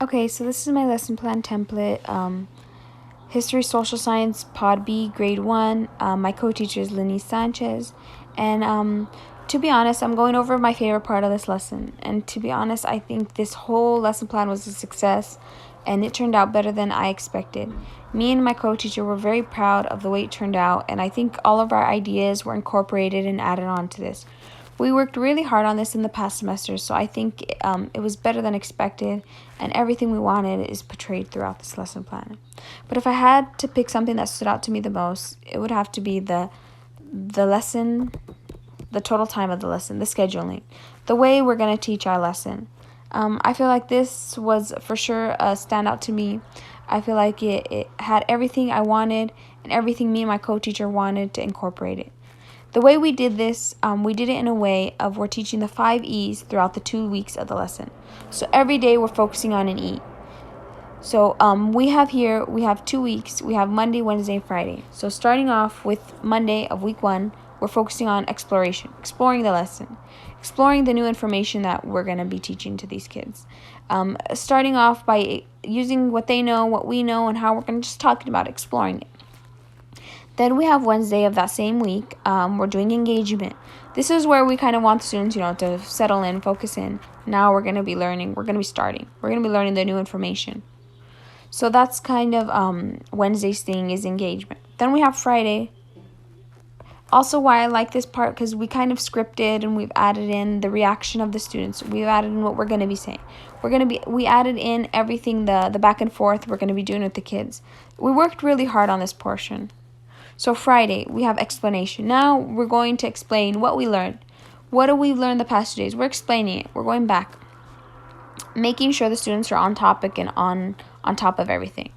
Okay, so this is my lesson plan template. History, Social Science, Pod B, Grade 1. My co-teacher is Lenny Sanchez. And to be honest, I'm going over my favorite part of this lesson. And to be honest, I think this whole lesson plan was a success, and it turned out better than I expected. Me and my co-teacher were very proud of the way it turned out, and I think all of our ideas were incorporated and added on to this. We worked really hard on this in the past semester, so I think it was better than expected, and everything we wanted is portrayed throughout this lesson plan. But if I had to pick something that stood out to me the most, it would have to be the lesson, the total time of the lesson, the scheduling, the way we're going to teach our lesson. I feel like this was for sure a standout to me. I feel like it had everything I wanted and everything me and my co-teacher wanted to incorporate it. The way we did this, we did it in a way of we're teaching the 5 E's throughout the 2 weeks of the lesson. So every day we're focusing on an E. So we have 2 weeks. We have Monday, Wednesday, and Friday. So starting off with Monday of week 1, we're focusing on exploration, exploring the lesson, exploring the new information that we're going to be teaching to these kids. Starting off by using what they know, what we know, and how we're going to just talking about exploring it. Then we have Wednesday of that same week. We're doing engagement. This is where we kind of want the students, to settle in, focus in. Now we're going to be learning. We're going to be starting. We're going to be learning the new information. So that's kind of Wednesday's thing is engagement. Then we have Friday. Also, why I like this part, because we kind of scripted and we've added in the reaction of the students. We've added in what we're going to be saying. We added in everything, the back and forth we're going to be doing with the kids. We worked really hard on this portion. So Friday, we have explanation. Now we're going to explain what we learned. What do we learn the past 2 days? We're explaining it. We're going back. Making sure the students are on topic and on top of everything.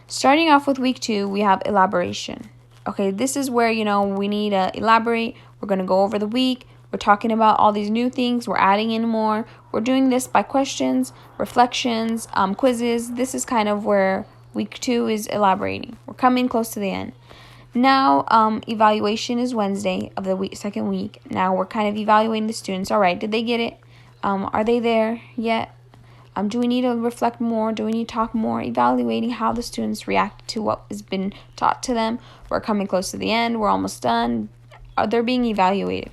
Starting off with week 2, we have elaboration. Okay, this is where, we need to elaborate. We're going to go over the week. We're talking about all these new things. We're adding in more. We're doing this by questions, reflections, quizzes. This is kind of where week 2 is elaborating. We're coming close to the end. Now, evaluation is Wednesday of the second week. Now we're kind of evaluating the students. All right, did they get it? Are they there yet? Do we need to reflect more? Do we need to talk more? Evaluating how the students react to what has been taught to them. We're coming close to the end. We're almost done. They're being evaluated.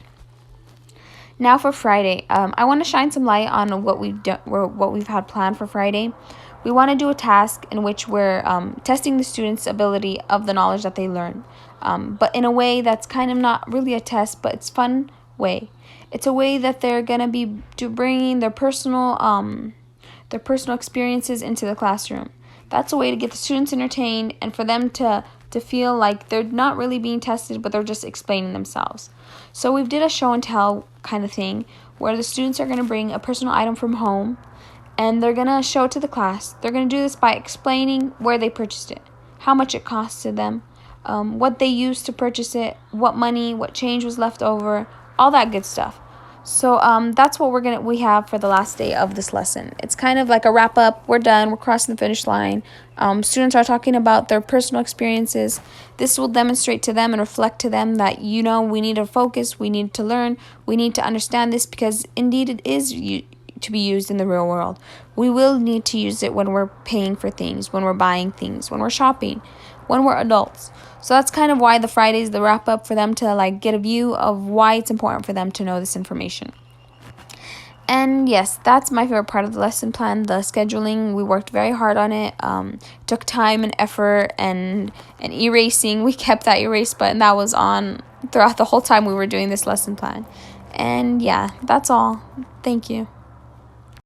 Now for Friday, I want to shine some light on what we've had planned for Friday. We want to do a task in which we're testing the students' ability of the knowledge that they learn, but in a way that's kind of not really a test, but it's a fun way. It's a way that they're going to be bringing their personal experiences into the classroom. That's a way to get the students entertained and for them to feel like they're not really being tested, but they're just explaining themselves. So we did a show and tell kind of thing where the students are going to bring a personal item from home and they're going to show it to the class. They're going to do this by explaining where they purchased it, how much it costed them, what they used to purchase it, what change was left over, all that good stuff. So that's what we have for the last day of this lesson. It's kind of like a wrap up. We're done. We're crossing the finish line. Students are talking about their personal experiences. This will demonstrate to them and reflect to them that, we need to focus. We need to learn. We need to understand this because indeed it is to be used in the real world. We will need to use it when we're paying for things, when we're buying things, when we're shopping, when we're adults. So that's kind of why the Friday is the wrap up for them to get a view of why it's important for them to know this information. And yes, that's my favorite part of the lesson plan, the scheduling. We worked very hard on it. Took time and effort and erasing. We kept that erase button that was on throughout the whole time we were doing this lesson plan. And yeah, that's all. Thank you.